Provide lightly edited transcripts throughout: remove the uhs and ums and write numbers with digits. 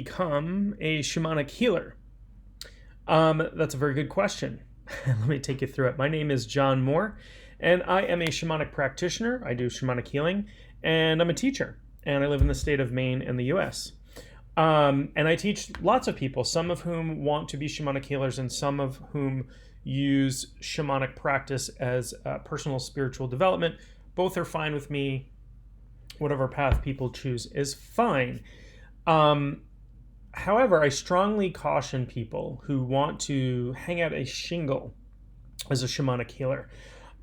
become a shamanic healer? That's a very good question. Let me take you through it. My name is John Moore, and I am a shamanic practitioner. I do shamanic healing, and I'm a teacher, and I live in the state of Maine in the US. And I teach lots of people, some of whom want to be shamanic healers and some of whom use shamanic practice as personal spiritual development. Both are fine with me. Whatever path people choose is fine. However, I strongly caution people who want to hang out a shingle as a shamanic healer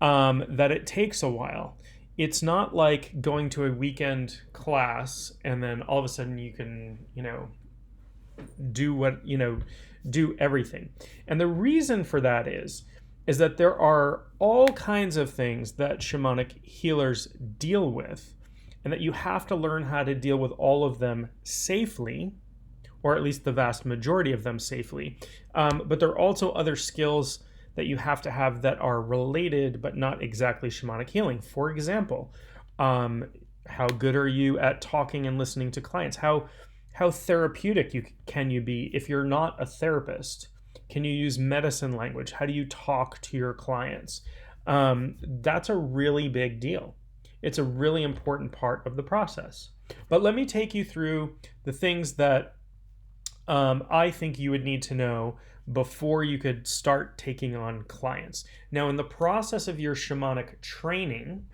that it takes a while. It's not like going to a weekend class and then all of a sudden you can, do everything. And the reason for that is that there are all kinds of things that shamanic healers deal with, and that you have to learn how to deal with all of them safely, or at least the vast majority of them safely. But there are also other skills that you have to have that are related but not exactly shamanic healing. For example, how good are you at talking and listening to clients? How therapeutic can you be if you're not a therapist? Can you use medicine language? How do you talk to your clients? That's a really big deal. It's a really important part of the process. But let me take you through the things that I think you would need to know before you could start taking on clients. Now, in the process of your shamanic training,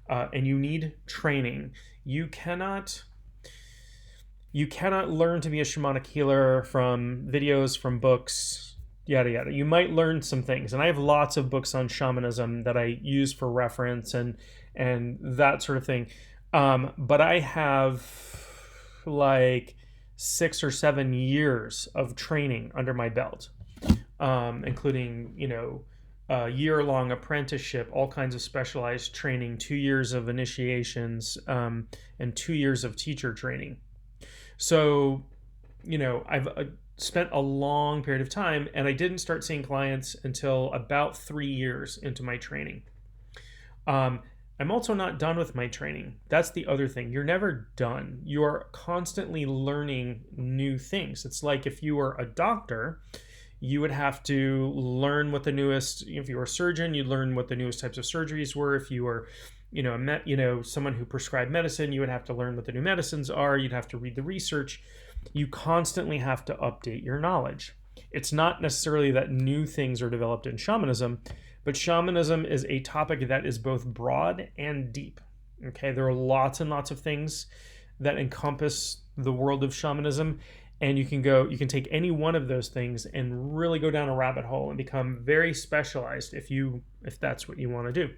and you need training, you cannot learn to be a shamanic healer from videos, from books, yada yada. You might learn some things, and I have lots of books on shamanism that I use for reference and that sort of thing. But I have like 6 or 7 years of training under my belt, including, a year-long apprenticeship, all kinds of specialized training, 2 years of initiations, and 2 years of teacher training. So, I've spent a long period of time, and I didn't start seeing clients until about 3 years into my training. I'm also not done with my training. That's the other thing. You're never done. You are constantly learning new things. It's like if you were a doctor, you would have to learn what the newest, if you were a surgeon, you'd learn what the newest types of surgeries were. If you were, someone who prescribed medicine, you would have to learn what the new medicines are. You'd have to read the research. You constantly have to update your knowledge. It's not necessarily that new things are developed in shamanism, but shamanism is a topic that is both broad and deep. Okay, there are lots and lots of things that encompass the world of shamanism, and you can take any one of those things and really go down a rabbit hole and become very specialized if that's what you want to do.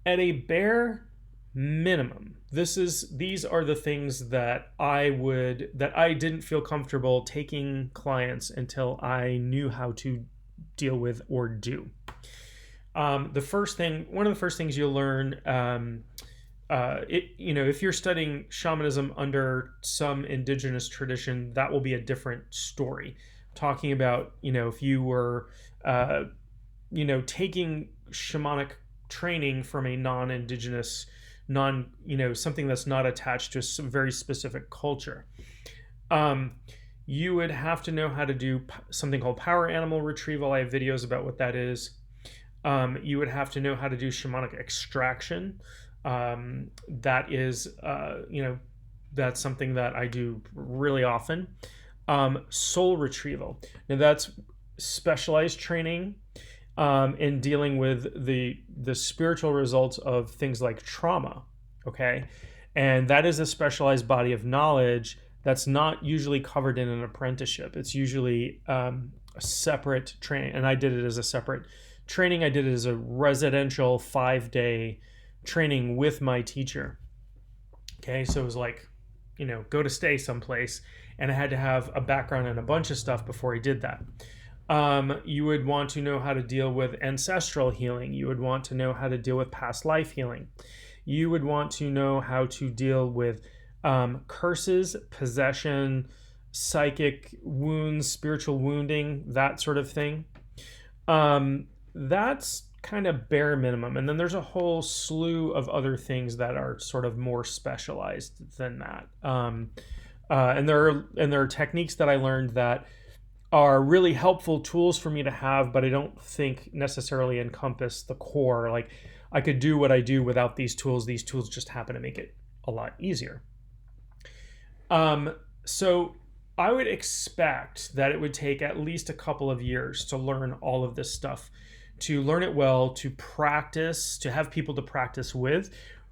At a bare minimum, these are the things that I didn't feel comfortable taking clients until I knew how to deal with or do. One of the first things you'll learn, if you're studying shamanism under some indigenous tradition, that will be a different story. Talking about, if you were, taking shamanic training from a non-indigenous, something that's not attached to a very specific culture. You would have to know how to do something called power animal retrieval. I have videos about what that is. You would have to know how to do shamanic extraction. That is, that's something that I do really often. Soul retrieval. Now that's specialized training in dealing with the spiritual results of things like trauma. Okay. And that is a specialized body of knowledge that's not usually covered in an apprenticeship. It's usually a separate training. And I did it as a separate training. I did it as a residential 5-day training with my teacher. Okay, so it was like, go to stay someplace, and I had to have a background in a bunch of stuff before I did that. You would want to know how to deal with ancestral healing. You would want to know how to deal with past life healing. You would want to know how to deal with curses, possession, psychic wounds, spiritual wounding, that sort of thing. That's kind of bare minimum. And then there's a whole slew of other things that are sort of more specialized than that. And there are techniques that I learned that are really helpful tools for me to have, but I don't think necessarily encompass the core. Like, I could do what I do without these tools. These tools just happen to make it a lot easier. So I would expect that it would take at least a couple of years to learn all of this stuff, to learn it well, to practice, to have people to practice with.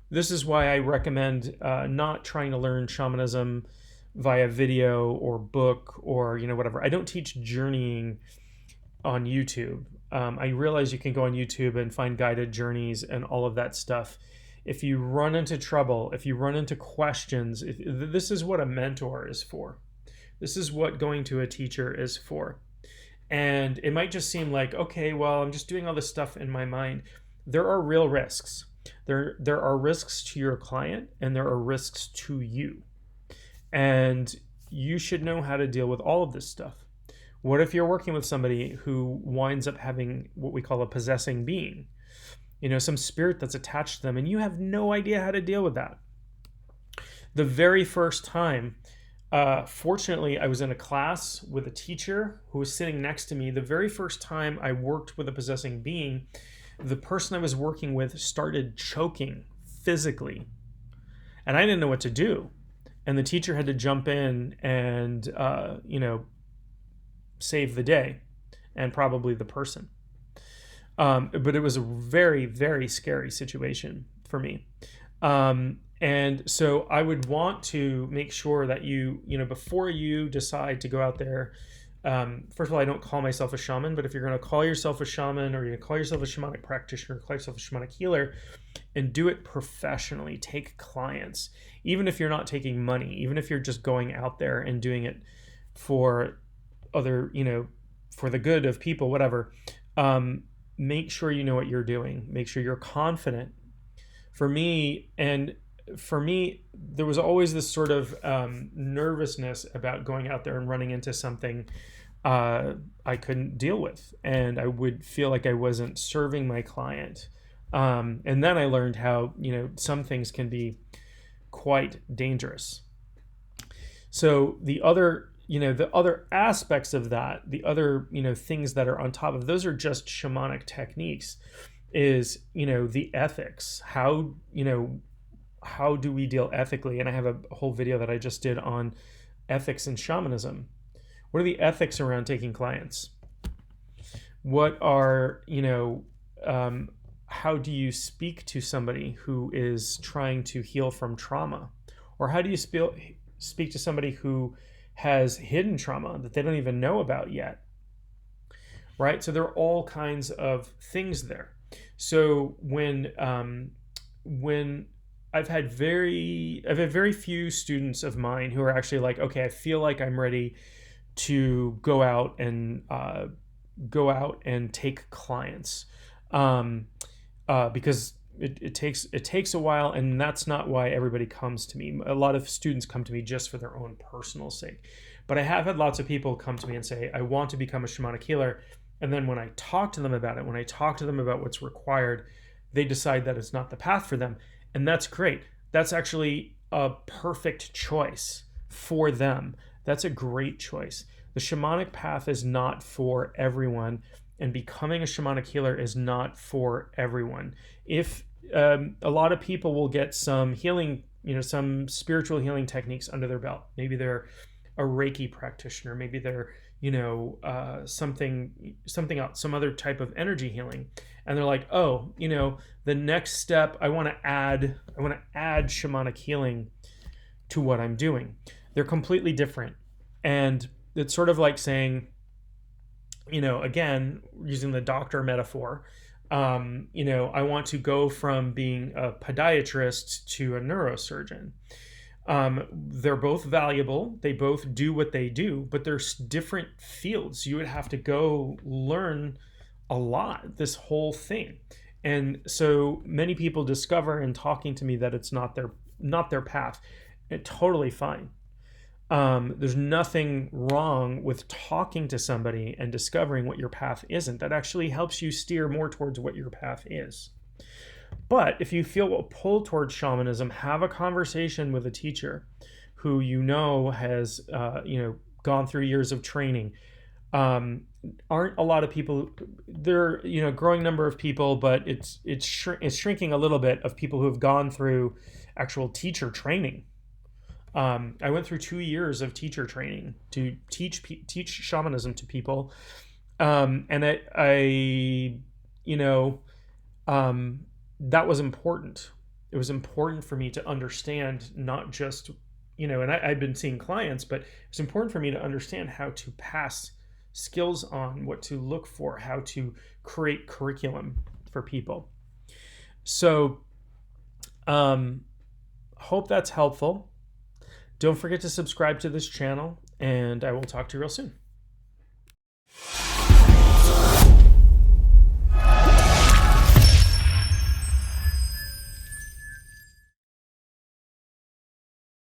This is why I recommend not trying to learn shamanism via video or book or whatever. I don't teach journeying on YouTube. I realize you can go on YouTube and find guided journeys and all of that stuff. If you run into trouble, if you run into questions, this is what a mentor is for. This is what going to a teacher is for. And it might just seem like, okay, well, I'm just doing all this stuff in my mind. There are real risks. There are risks to your client, and there are risks to you. And you should know how to deal with all of this stuff. What if you're working with somebody who winds up having what we call a possessing being? Some spirit that's attached to them, and you have no idea how to deal with that. The very first time, fortunately, I was in a class with a teacher who was sitting next to me. The very first time I worked with a possessing being, the person I was working with started choking physically, and I didn't know what to do. And the teacher had to jump in and, save the day, and probably the person. But it was a very, very scary situation for me. And so I would want to make sure that before you decide to go out there, first of all, I don't call myself a shaman, but if you're going to call yourself a shaman, or you're going to call yourself a shamanic practitioner, call yourself a shamanic healer, and do it professionally, take clients, even if you're not taking money, even if you're just going out there and doing it for other, for the good of people, whatever, make sure you know what you're doing. Make sure you're confident. For me, there was always this sort of nervousness about going out there and running into something I couldn't deal with, and I would feel like I wasn't serving my client. And then I learned how some things can be quite dangerous. So the other aspects of that, the other things that are on top of those are just shamanic techniques, is the ethics. How do we deal ethically? And I have a whole video that I just did on ethics in shamanism. What are the ethics around taking clients? What are how do you speak to somebody who is trying to heal from trauma? Or how do you speak to somebody who has hidden trauma that they don't even know about yet? Right? So there are all kinds of things there. So when I've had very few students of mine who are actually like, okay, I feel like I'm ready to go out and take clients, because it takes a while, and that's not why everybody comes to me. A lot of students come to me just for their own personal sake, but I have had lots of people come to me and say, I want to become a shamanic healer, and then when I talk to them about it, when I talk to them about what's required, they decide that it's not the path for them, and that's great. That's actually a perfect choice for them. That's a great choice. The shamanic path is not for everyone, and becoming a shamanic healer is not for everyone. If a lot of people will get some healing, some spiritual healing techniques under their belt. Maybe they're a Reiki practitioner. Maybe they're, something else, some other type of energy healing. And they're like, oh, the next step, I want to add shamanic healing to what I'm doing. They're completely different. And it's sort of like saying, again, using the doctor metaphor, I want to go from being a podiatrist to a neurosurgeon. They're both valuable. They both do what they do, but there's different fields. You would have to go learn a lot, this whole thing. And so many people discover in talking to me that it's not their path. It's totally fine. There's nothing wrong with talking to somebody and discovering what your path isn't. That actually helps you steer more towards what your path is. But if you feel a pull towards shamanism, have a conversation with a teacher who has gone through years of training. Aren't a lot of people there, growing number of people, but it's shrinking a little bit of people who have gone through actual teacher training. I went through 2 years of teacher training to teach shamanism to people, and that was important. It was important for me to understand, not just, and I'd been seeing clients, but it's important for me to understand how to pass skills on, what to look for, how to create curriculum for people. So, hope that's helpful. Don't forget to subscribe to this channel, and I will talk to you real soon.